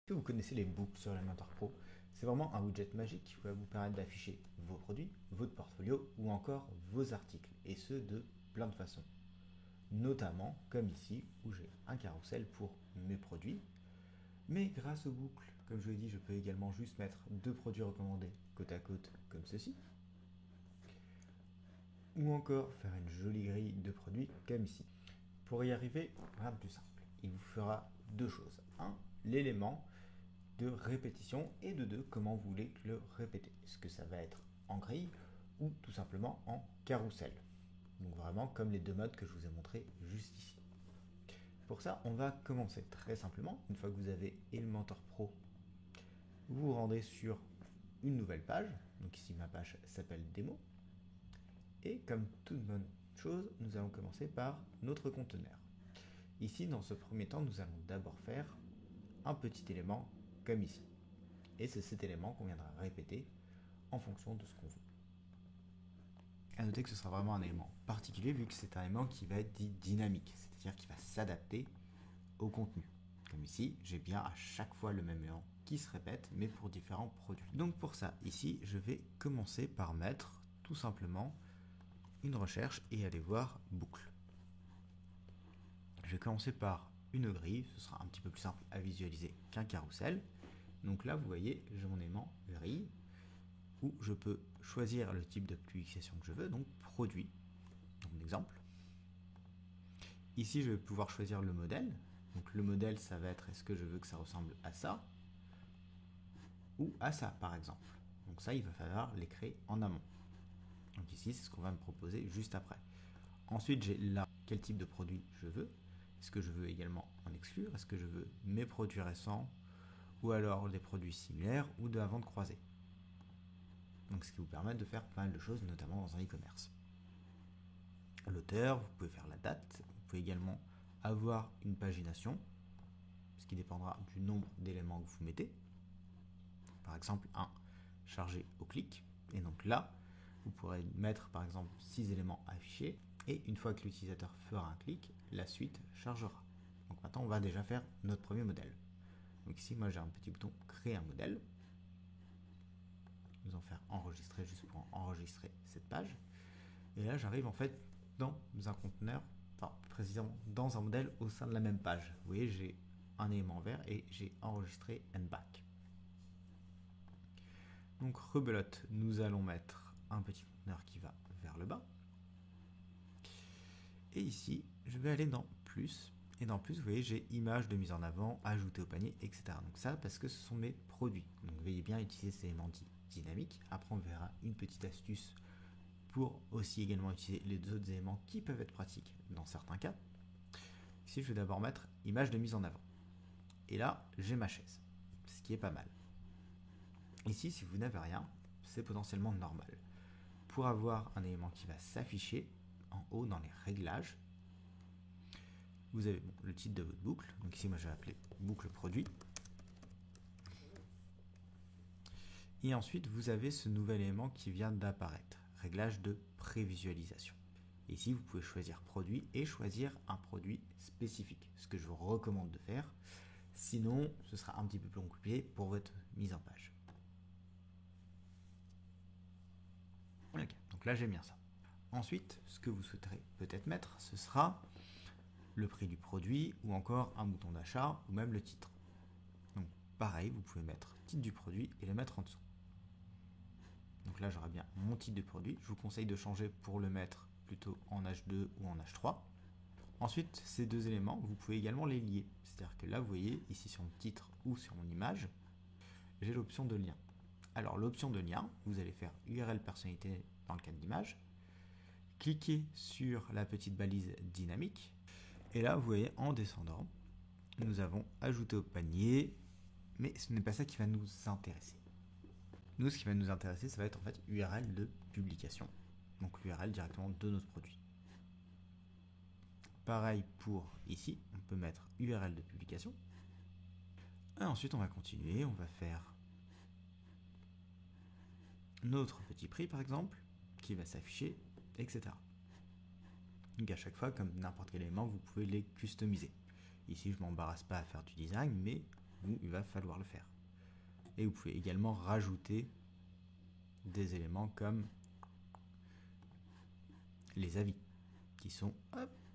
Que vous connaissez les boucles sur Elementor Pro, c'est vraiment un widget magique qui va vous permettre d'afficher vos produits, votre portfolio ou encore vos articles, et ce de plein de façons. Notamment comme ici où j'ai un carrousel pour mes produits, mais grâce aux boucles, comme je vous l'ai dit, je peux également juste mettre deux produits recommandés côte à côte comme ceci, ou encore faire une jolie grille de produits comme ici. Pour y arriver, rien de plus simple. Il vous fera deux choses. Un, l'élément de répétition, et de deux, comment vous voulez le répéter. Est-ce que ça va être en grille ou tout simplement en carrousel. Donc vraiment comme les deux modes que je vous ai montré juste ici. Pour ça, on va commencer très simplement. Une fois que vous avez Elementor Pro, vous vous rendez sur une nouvelle page. Donc ici, ma page s'appelle Démo. Et comme toute bonne chose, nous allons commencer par notre conteneur. Ici, dans ce premier temps, nous allons d'abord faire un petit élément comme ici. Et c'est cet élément qu'on viendra répéter en fonction de ce qu'on veut. A noter que ce sera vraiment un élément particulier vu que c'est un élément qui va être dit dynamique, c'est-à-dire qui va s'adapter au contenu. Comme ici, j'ai bien à chaque fois le même élément qui se répète, mais pour différents produits. Donc pour ça, ici, je vais commencer par mettre tout simplement une recherche et aller voir boucle. Je vais commencer par une grille, ce sera un petit peu plus simple à visualiser qu'un carrousel. Donc là, vous voyez, j'ai mon aimant grille, où je peux choisir le type de publication que je veux, donc produit, donc exemple. Ici, je vais pouvoir choisir le modèle. Donc le modèle, ça va être, est-ce que je veux que ça ressemble à ça, ou à ça, par exemple. Donc ça, il va falloir les créer en amont. Donc ici, c'est ce qu'on va me proposer juste après. Ensuite, j'ai là quel type de produit je veux. Est-ce que je veux également en exclure? Est-ce que je veux mes produits récents, ou alors des produits similaires, ou de la vente croisée? Donc ce qui vous permet de faire pas mal de choses, notamment dans un e-commerce. L'auteur, vous pouvez faire la date, vous pouvez également avoir une pagination, ce qui dépendra du nombre d'éléments que vous mettez. Par exemple, un chargé au clic. Et donc là, vous pourrez mettre par exemple 6 éléments affichés. Et une fois que l'utilisateur fera un clic, la suite chargera. Donc maintenant, on va déjà faire notre premier modèle. Donc ici, moi j'ai un petit bouton créer un modèle. Nous allons faire enregistrer juste pour enregistrer cette page. Et là, j'arrive en fait dans un conteneur, enfin précisément dans un modèle au sein de la même page. Vous voyez, j'ai un élément vert et j'ai enregistré and back. Donc rebelote, nous allons mettre un petit conteneur qui va vers le bas. Et ici, je vais aller dans plus. Et dans plus, vous voyez, j'ai image de mise en avant, ajouter au panier, etc. Donc ça, parce que ce sont mes produits. Donc veuillez bien utiliser ces éléments dynamiques. Après, on verra une petite astuce pour aussi également utiliser les deux autres éléments qui peuvent être pratiques dans certains cas. Ici, je vais d'abord mettre image de mise en avant. Et là, j'ai ma chaise, ce qui est pas mal. Ici, si vous n'avez rien, c'est potentiellement normal. Pour avoir un élément qui va s'afficher en haut dans les réglages, vous avez le titre de votre boucle. Donc ici, moi, je vais appeler boucle produit. Et ensuite, vous avez ce nouvel élément qui vient d'apparaître, réglage de prévisualisation. Ici, vous pouvez choisir produit et choisir un produit spécifique, ce que je vous recommande de faire. Sinon, ce sera un petit peu plus compliqué pour votre mise en page. Ok, donc là, j'ai bien ça. Ensuite, ce que vous souhaiterez peut-être mettre, ce sera le prix du produit ou encore un bouton d'achat ou même le titre. Donc pareil, vous pouvez mettre titre du produit et le mettre en dessous. Donc là, j'aurai bien mon titre de produit. Je vous conseille de changer pour le mettre plutôt en H2 ou en H3. Ensuite, ces deux éléments, vous pouvez également les lier. C'est-à-dire que là, vous voyez, ici sur mon titre ou sur mon image, j'ai l'option de lien. Alors, l'option de lien, vous allez faire URL personnalité dans le cadre d'image. Cliquez sur la petite balise dynamique. Et là, vous voyez, en descendant, nous avons ajouté au panier, mais ce n'est pas ça qui va nous intéresser. Nous, ce qui va nous intéresser, ça va être en fait URL de publication. Donc l'URL directement de notre produit. Pareil pour ici, on peut mettre URL de publication. Et ensuite, on va continuer, on va faire notre petit prix par exemple, qui va s'afficher, etc. Donc à chaque fois, comme n'importe quel élément, vous pouvez les customiser. Ici, je ne m'embarrasse pas à faire du design, mais il va falloir le faire. Et vous pouvez également rajouter des éléments comme les avis, qui sont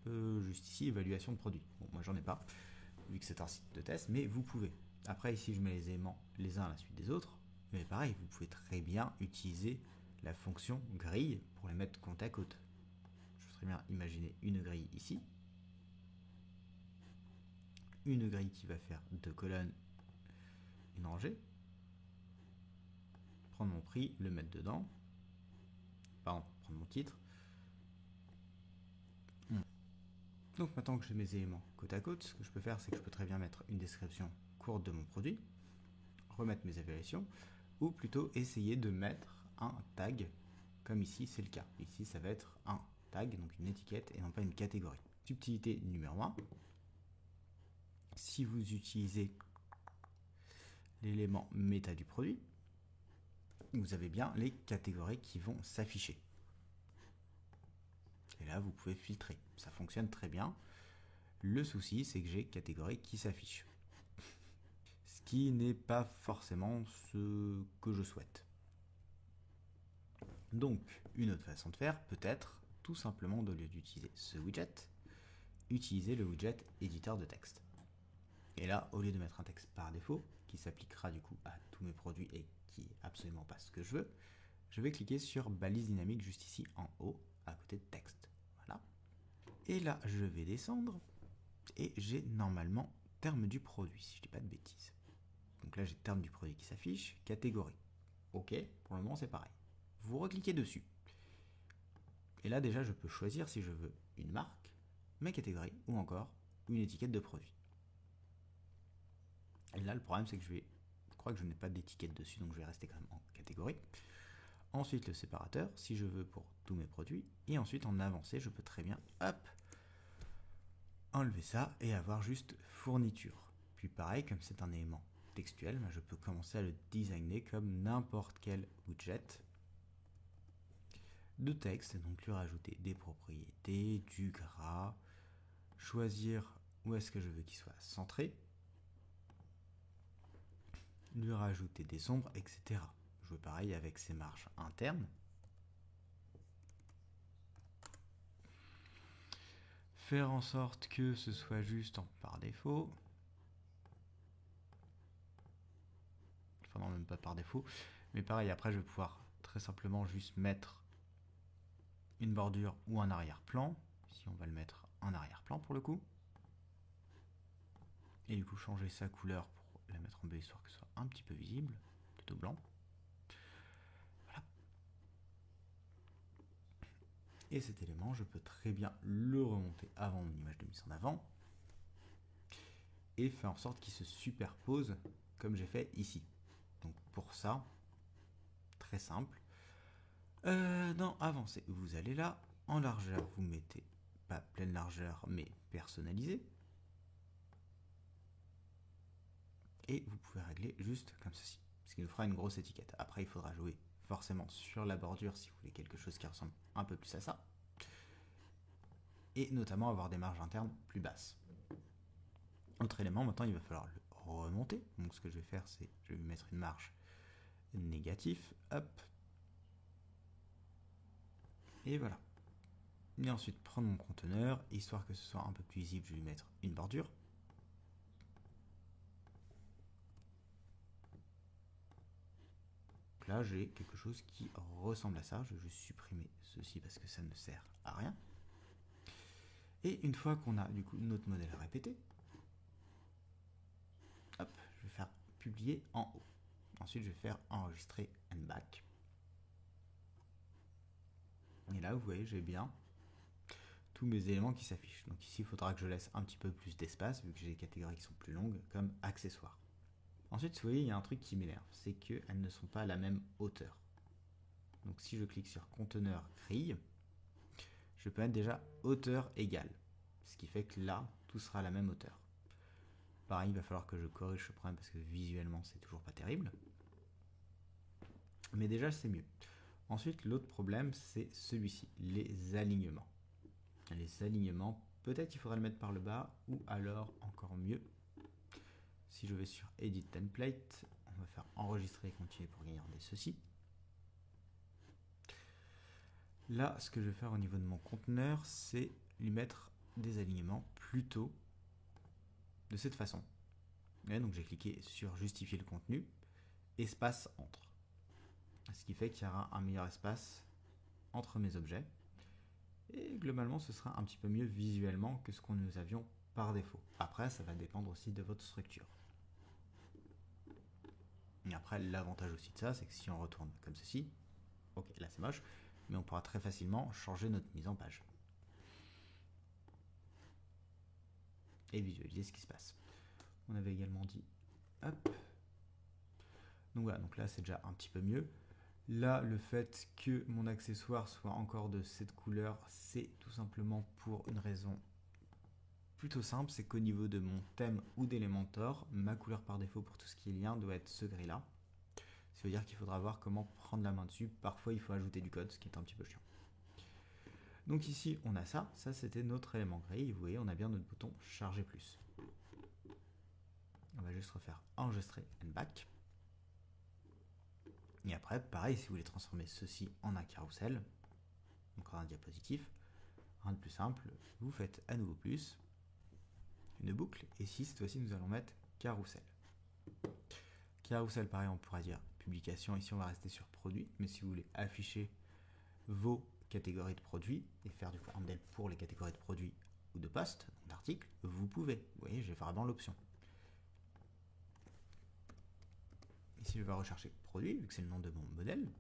juste ici, évaluation de produit. Bon, moi j'en ai pas, vu que c'est un site de test, mais vous pouvez. Après ici je mets les éléments les uns à la suite des autres, mais pareil, vous pouvez très bien utiliser la fonction grille pour les mettre côte à côte. Je voudrais bien imaginer une grille ici, une grille qui va faire 2 colonnes, une rangée, prendre mon prix, le mettre dedans, pardon, prendre mon titre. Donc maintenant que j'ai mes éléments côte à côte, ce que je peux faire, c'est que je peux très bien mettre une description courte de mon produit, remettre mes évaluations, ou plutôt essayer de mettre un tag, comme ici c'est le cas. Ici ça va être un tag, donc une étiquette, et non pas une catégorie. Subtilité numéro 1, si vous utilisez l'élément méta du produit, vous avez bien les catégories qui vont s'afficher. Et là, vous pouvez filtrer. Ça fonctionne très bien. Le souci, c'est que j'ai catégories qui s'affichent. Ce qui n'est pas forcément ce que je souhaite. Donc, une autre façon de faire, peut-être, tout simplement, au lieu d'utiliser ce widget, utiliser le widget éditeur de texte. Et là, au lieu de mettre un texte par défaut, qui s'appliquera du coup à tous mes produits et qui n'est absolument pas ce que je veux, je vais cliquer sur balise dynamique juste ici en haut, à côté de texte. Voilà. Et là, je vais descendre et j'ai normalement terme du produit, si je ne dis pas de bêtises. Donc là, j'ai terme du produit qui s'affiche, catégorie. Ok, pour le moment, c'est pareil. Vous recliquez dessus. Et là, déjà, je peux choisir si je veux une marque, mes catégories ou encore une étiquette de produit. Et là, le problème, c'est que je crois que je n'ai pas d'étiquette dessus, donc je vais rester quand même en catégorie. Ensuite, le séparateur, si je veux pour tous mes produits. Et ensuite, en avancée, je peux très bien, hop, enlever ça et avoir juste fourniture. Puis pareil, comme c'est un élément textuel, je peux commencer à le designer comme n'importe quel widget de texte. Donc lui rajouter des propriétés, du gras, choisir où est-ce que je veux qu'il soit centré, lui rajouter des ombres, etc. Je veux pareil avec ces marges internes. Faire en sorte que ce soit juste par défaut. Enfin non, même pas par défaut. Mais pareil, après je vais pouvoir très simplement juste mettre une bordure ou un arrière-plan. Ici on va le mettre en arrière-plan pour le coup. Et du coup changer sa couleur pour la mettre en bleu histoire que ce soit un petit peu visible, plutôt blanc. Voilà. Et cet élément, je peux très bien le remonter avant mon image de mise en avant et faire en sorte qu'il se superpose comme j'ai fait ici. Donc pour ça, très simple. Dans avancer, vous allez là, en largeur, vous mettez pas pleine largeur mais personnalisé. Et vous pouvez régler juste comme ceci, ce qui nous fera une grosse étiquette. Après, il faudra jouer forcément sur la bordure si vous voulez quelque chose qui ressemble un peu plus à ça. Et notamment avoir des marges internes plus basses. Autre élément, maintenant il va falloir le remonter. Donc ce que je vais faire, c'est je vais mettre une marge négative. Hop. Et voilà. Et ensuite prendre mon conteneur, histoire que ce soit un peu plus visible, je vais lui mettre une bordure. Donc là j'ai quelque chose qui ressemble à ça. Je vais juste supprimer ceci parce que ça ne sert à rien. Et une fois qu'on a du coup notre modèle répété, hop, je vais faire publier en haut. Ensuite je vais faire enregistrer and back. Et là vous voyez j'ai bien tous mes éléments qui s'affichent. Donc ici il faudra que je laisse un petit peu plus d'espace vu que j'ai des catégories qui sont plus longues comme accessoires. Ensuite vous voyez il y a un truc qui m'énerve, c'est qu'elles ne sont pas à la même hauteur. Donc si je clique sur conteneur grille, je peux mettre déjà hauteur égale. Ce qui fait que là tout sera à la même hauteur. Pareil il va falloir que je corrige ce problème parce que visuellement c'est toujours pas terrible. Mais déjà c'est mieux. Ensuite l'autre problème c'est celui-ci, les alignements. Les alignements, peut-être il faudrait le mettre par le bas ou alors encore mieux si je vais sur Edit Template, on va faire enregistrer et continuer pour garder ceci. Là, ce que je vais faire au niveau de mon conteneur, c'est lui mettre des alignements plutôt de cette façon. Et donc j'ai cliqué sur justifier le contenu, espace entre. Ce qui fait qu'il y aura un meilleur espace entre mes objets. Et globalement, ce sera un petit peu mieux visuellement que ce que nous avions par défaut. Après, ça va dépendre aussi de votre structure. Et après, l'avantage aussi de ça, c'est que si on retourne comme ceci, ok, là c'est moche, mais on pourra très facilement changer notre mise en page. Et visualiser ce qui se passe. On avait également dit, hop. Donc voilà, donc là c'est déjà un petit peu mieux. Là, le fait que mon accessoire soit encore de cette couleur, c'est tout simplement pour une raison plutôt simple, c'est qu'au niveau de mon thème ou d'Elementor, ma couleur par défaut pour tout ce qui est lien doit être ce gris-là. Ça veut dire qu'il faudra voir comment prendre la main dessus. Parfois, il faut ajouter du code, ce qui est un petit peu chiant. Donc ici, on a ça. Ça, c'était notre élément gris. Vous voyez, on a bien notre bouton charger plus. On va juste refaire enregistrer and back. Et après, pareil, si vous voulez transformer ceci en un carrousel, encore un diapositif, rien de plus simple, vous faites à nouveau plus, une boucle, et ici, cette fois-ci, nous allons mettre carrousel. Carrousel, pareil, on pourra dire publication, ici on va rester sur produit, mais si vous voulez afficher vos catégories de produits et faire du handle pour les catégories de produits ou de postes, d'articles, vous pouvez. Vous voyez, j'ai vraiment l'option. Ici, je vais rechercher produit, vu que c'est le nom de mon modèle.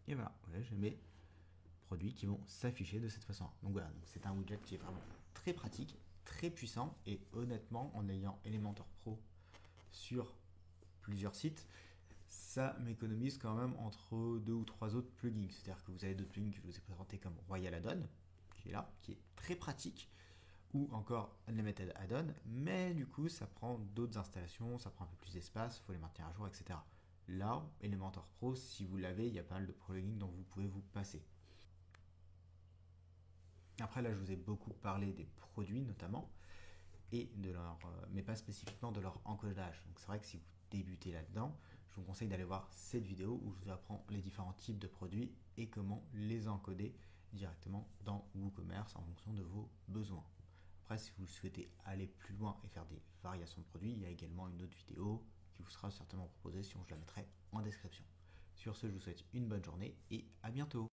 Et voilà, j'ai mes produits qui vont s'afficher de cette façon. Donc voilà, c'est un widget qui est vraiment très pratique, très puissant, et honnêtement, en ayant Elementor Pro sur plusieurs sites, ça m'économise quand même entre 2 ou 3 autres plugins. C'est-à-dire que vous avez d'autres plugins que je vous ai présentés comme Royal Add-on, qui est là, qui est très pratique, ou encore Unlimited Add-on, mais du coup ça prend d'autres installations, ça prend un peu plus d'espace, il faut les maintenir à jour, etc. Là, Elementor Pro, si vous l'avez, il y a pas mal de plugins dont vous pouvez vous passer. Après là, je vous ai beaucoup parlé des produits notamment, et de leur, mais pas spécifiquement de leur encodage. Donc c'est vrai que si vous débutez là-dedans, je vous conseille d'aller voir cette vidéo où je vous apprends les différents types de produits et comment les encoder directement dans WooCommerce en fonction de vos besoins. Après, si vous souhaitez aller plus loin et faire des variations de produits, il y a également une autre vidéo qui vous sera certainement proposée, sinon je la mettrai en description. Sur ce, je vous souhaite une bonne journée et à bientôt.